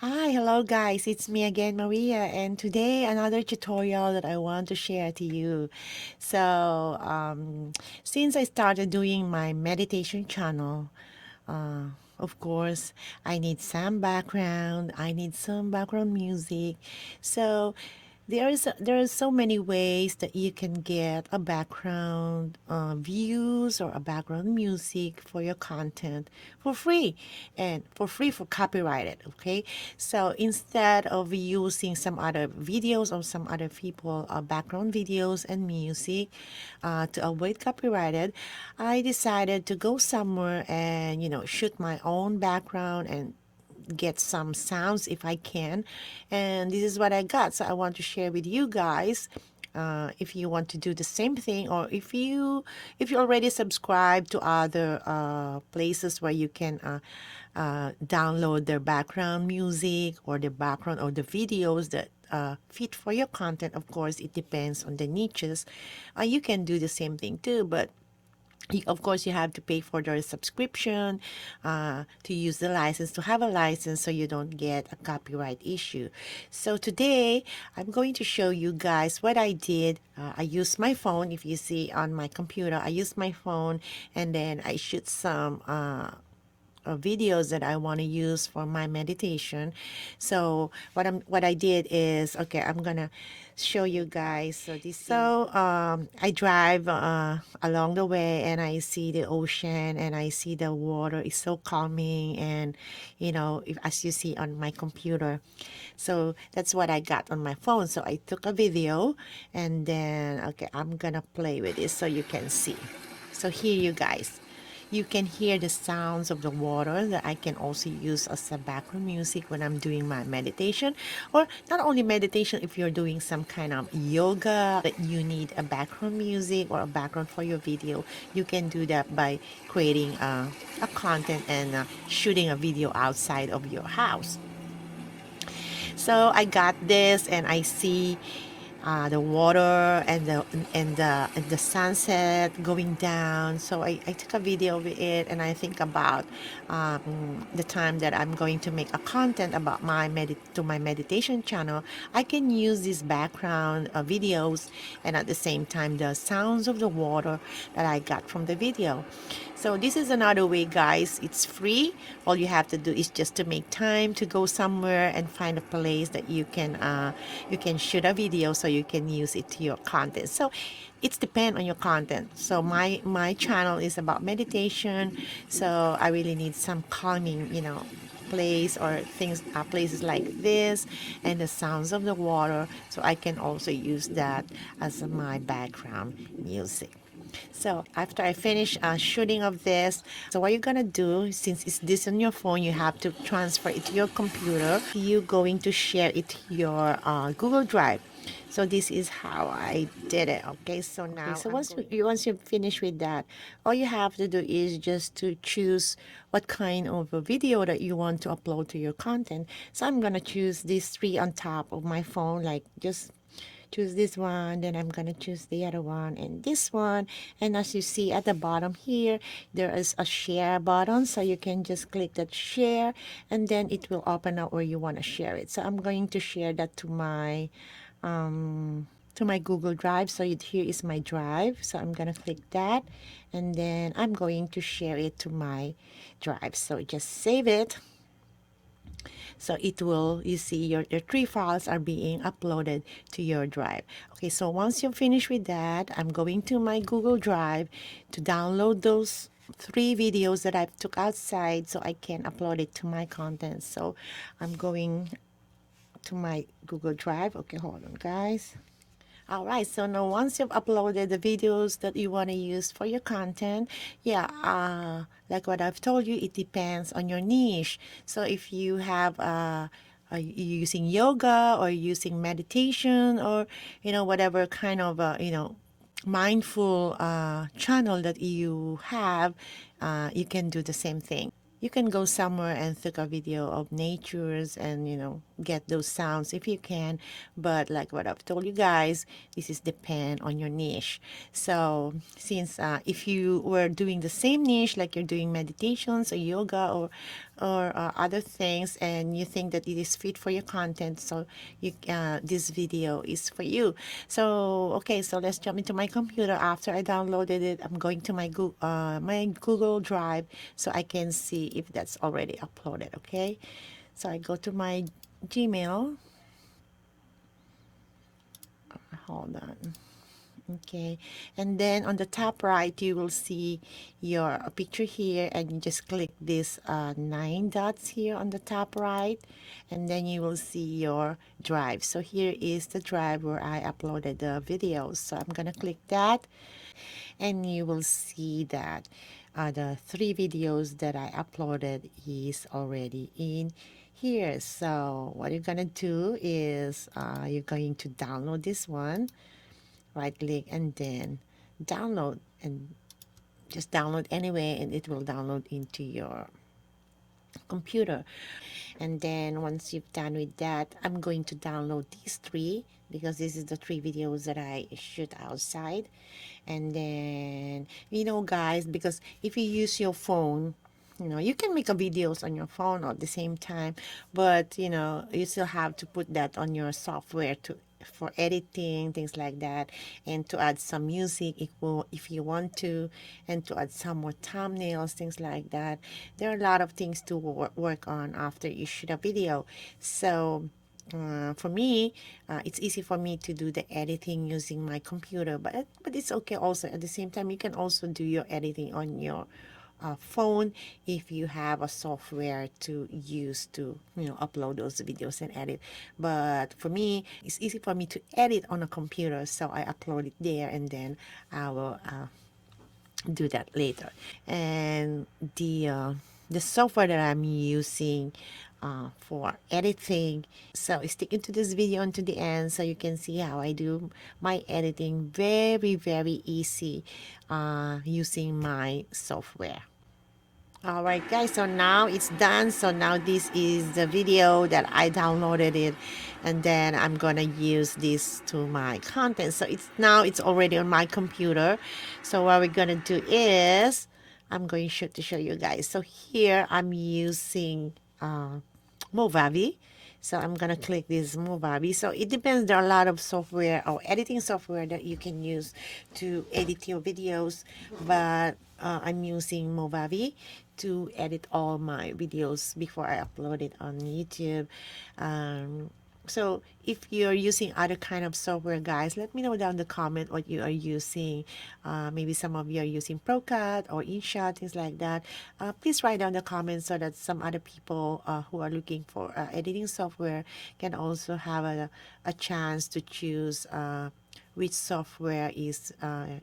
Hi, hello guys, it's me again, Maria, and today another tutorial that I want to share to you. So, since I started doing my meditation channel, uh, of course, I need some background, I need some background music. So, there are so many ways that you can get a background views or a background music for your content for free and for copyrighted. Okay, so instead of using some other videos or some other people background videos and music to avoid copyrighted, I decided to go somewhere and shoot my own background and get some sounds if I can. And this is what I got. So I want to share with you guys. If you want to do the same thing, or if you already subscribe to other places where you can download their background music or the background or the videos that fit for your content. Of course, it depends on the niches. You can do the same thing too, but of course you have to pay for their subscription to use the license, to have a license, so you don't get a copyright issue. So today I'm going to show you guys what I did. I used my phone. If you see on my computer, I used my phone, and then I shoot some videos that I want to use for my meditation. So what I did is, okay, I'm gonna show you guys. I drive along the way, and I see the ocean, and I see the water is so calming, and as you see on my computer. So that's what I got on my phone. So I took a video, and then, okay, I'm gonna play with it so you can see. So here, you guys, you can hear the sounds of the water that I can also use as a background music when I'm doing my meditation. Or not only meditation, if you're doing some kind of yoga that you need a background music or a background for your video, you can do that by creating a content and shooting a video outside of your house. So I got this, and I see the water and the sunset going down. So I took a video of it, and I think about the time that I'm going to make a content about my meditation channel. I can use these background videos, and at the same time the sounds of the water that I got from the video. So this is another way, guys. It's free. All you have to do is just to make time to go somewhere and find a place that you can shoot a video so you can use it to your content. So it's depend on your content. So my channel is about meditation. So I really need some calming, place or things, places like this, and the sounds of the water. So I can also use that as my background music. So after I finish shooting of this, so what you're gonna do, since it's this on your phone, you have to transfer it to your computer. You're going to share it to your Google Drive. So this is how I did it. Okay, so now once you finish with that, all you have to do is just to choose what kind of a video that you want to upload to your content. So I'm gonna choose these three on top of my phone, like just choose this one, then I'm gonna choose the other one and this one. And as you see at the bottom here, there is a share button, so you can just click that share, and then it will open up where you want to share it. So I'm going to share that to my Google Drive. So here is my drive, so I'm gonna click that, and then I'm going to share it to my drive. So just save it. So it will, you see, your three files are being uploaded to your drive. Okay, so once you're finished with that, I'm going to my Google Drive to download those three videos that I took outside so I can upload it to my content. So I'm going to my Google Drive. Okay, hold on, guys. All right, so now once you've uploaded the videos that you want to use for your content, yeah, like what I've told you, it depends on your niche. So if you have using yoga or using meditation, or whatever kind of mindful channel that you have, you can do the same thing. You can go somewhere and take a video of natures and get those sounds if you can. But like what I've told you guys, this is depend on your niche. So since if you were doing the same niche, like you're doing meditations or yoga, or or other things, and you think that it is fit for your content, so this video is for you. So okay, so let's jump into my computer. After I downloaded it, I'm going to my Google Drive so I can see if that's already uploaded. Okay, so I go to my Gmail. Hold on. Okay, and then on the top right, you will see your picture here, and you just click this 9 dots here on the top right, and then you will see your drive. So here is the drive where I uploaded the videos. So I'm gonna click that, and you will see that the 3 videos that I uploaded is already in here. So what you're gonna do is you're going to download this one, right click, and then download, and just download anyway, and it will download into your computer. And then once you've done with that, I'm going to download these 3 because this is the 3 videos that I shoot outside. And then, guys, because if you use your phone, you can make a videos on your phone at the same time, but you still have to put that on your software to for editing, things like that, and to add some music if you want to, and to add some more thumbnails, things like that. There are a lot of things to work on after you shoot a video. So for me, it's easy for me to do the editing using my computer, but it's okay also. At the same time, you can also do your editing on your phone if you have a software to use to upload those videos and edit. But for me, it's easy for me to edit on a computer, so I upload it there, and then I will do that later. And the software that I'm using for editing, so stick into this video until the end so you can see how I do my editing. Very, very easy using my software. All right, guys, so now it's done. So now this is the video that I downloaded it, and then I'm gonna use this to my content. So it's already on my computer. So what we're gonna do is I'm going to show you guys. So here I'm using Movavi. So I'm gonna click this Movavi. So it depends. There are a lot of software or editing software that you can use to edit your videos, but I'm using Movavi to edit all my videos before I upload it on YouTube. So if you're using other kind of software, guys, let me know down the comment what you are using. Maybe some of you are using ProCut or InShot, things like that. Please write down the comments so that some other people who are looking for editing software can also have a chance to choose which software is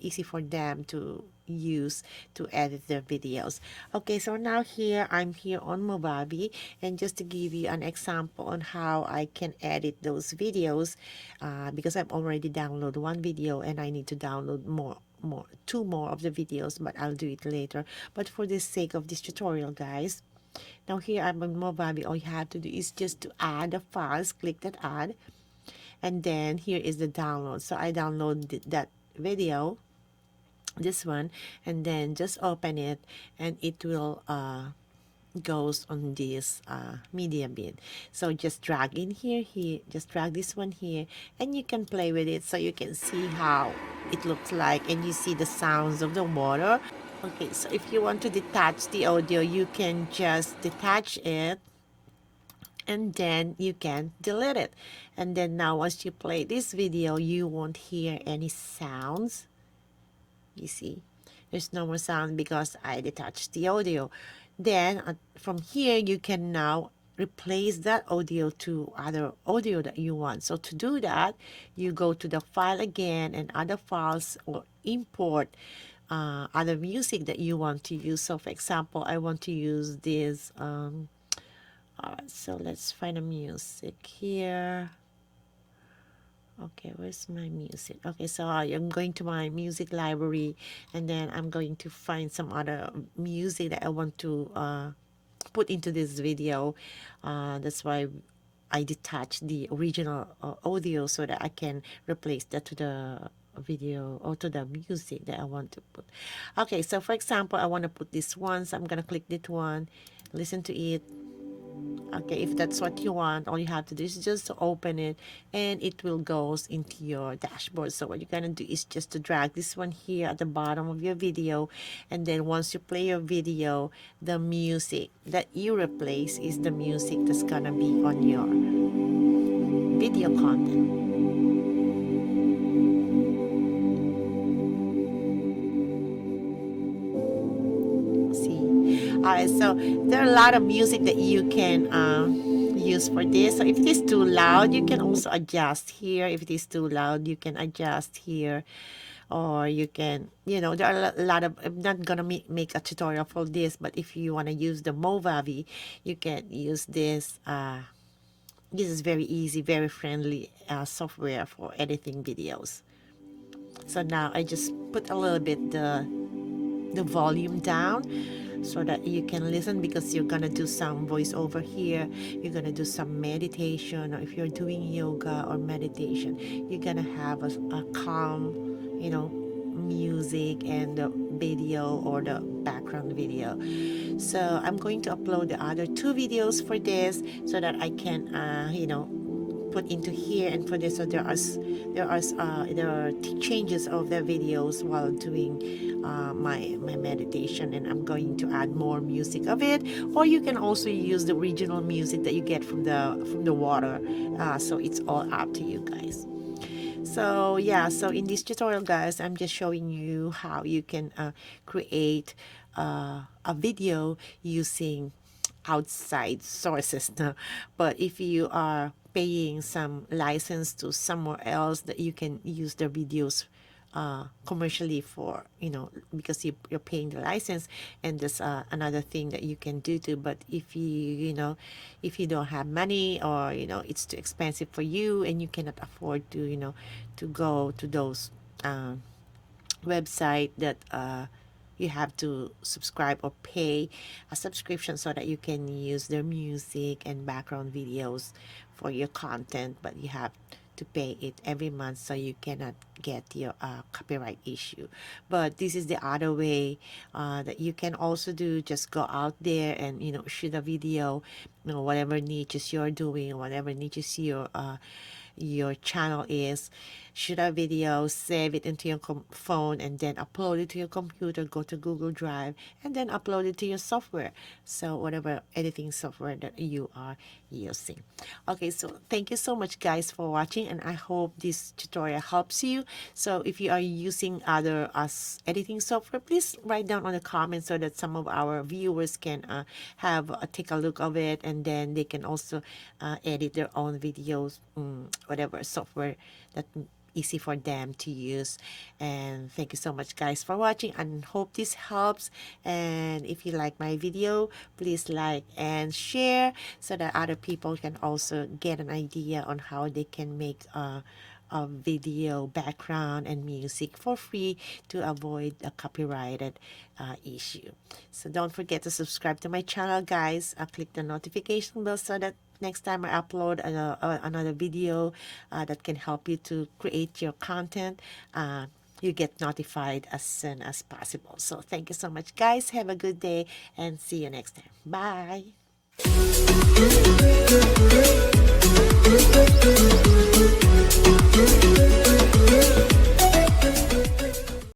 easy for them to use to edit their videos. Okay, so now I'm here on Movavi, and just to give you an example on how I can edit those videos, because I've already downloaded 1 video and I need to download more 2 more of the videos, but I'll do it later. But for the sake of this tutorial, guys, now here I'm on Movavi. All you have to do is just to add the files, click that add, and then here is the download. So I download that video, this one, and then just open it, and it will goes on this media bin. So just drag in here, just drag this one here, and you can play with it so you can see how it looks like, and you see the sounds of the water. Okay, so if you want to detach the audio, you can just detach it, and then you can delete it. And then now once you play this video, you won't hear any sounds. You see, there's no more sound because I detached the audio. Then from here, you can now replace that audio to other audio that you want. So to do that, you go to the file again and other files, or import other music that you want to use. So for example, I want to use this. All right, so let's find a music here. Okay, where's my music? Okay, so I'm going to my music library, and then I'm going to find some other music that I want to put into this video. That's why I detach the original audio so that I can replace that to the video or to the music that I want to put. Okay, so for example, I want to put this one, so I'm gonna click that one, listen to it. Okay, if that's what you want, all you have to do is just to open it, and it will goes into your dashboard. So what you're gonna do is just to drag this one here at the bottom of your video, and then once you play your video, the music that you replace is the music that's gonna be on your video content. See, all right, so there are a lot of music that you can use for this. So if it is too loud, you can also adjust here. If it is too loud, you can adjust here, or you can, there are a lot of, I'm not gonna make a tutorial for this, but if you want to use the Movavi, you can use this. This is very easy, very friendly software for editing videos. So now I just put a little bit the volume down so that you can listen, because you're gonna do some voiceover here, you're gonna do some meditation, or if you're doing yoga or meditation, you're gonna have a calm, music and the video or the background video. So I'm going to upload the other 2 videos for this so that I can put into here and for this. So there are changes of the videos while doing my meditation, and I'm going to add more music of it, or you can also use the original music that you get from the water. So it's all up to you guys. So yeah, so in this tutorial, guys, I'm just showing you how you can create a video using outside sources now. But if you are paying some license to somewhere else, that you can use the videos commercially for, because you're paying the license, and there's another thing that you can do too. But if if you don't have money, or it's too expensive for you and you cannot afford to to go to those website that you have to subscribe or pay a subscription so that you can use their music and background videos for your content, but you have to pay it every month, so you cannot get your copyright issue. But this is the other way that you can also do. Just go out there and shoot a video, whatever niches you're doing, whatever niches your channel is. Shoot a video, save it into your phone, and then upload it to your computer. Go to Google Drive and then upload it to your software. So whatever editing software that you are using. Okay, so thank you so much, guys, for watching, and I hope this tutorial helps you. So if you are using other editing software, please write down on the comments so that some of our viewers can take a look of it, and then they can also edit their own videos, whatever software that easy for them to use. And thank you so much, guys, for watching, and hope this helps. And if you like my video, please like and share so that other people can also get an idea on how they can make a video background and music for free to avoid a copyrighted issue. So don't forget to subscribe to my channel, guys. Click the notification bell so that next time I upload another video that can help you to create your content, you get notified as soon as possible. So thank you so much, guys. Have a good day, and see you next time. Bye.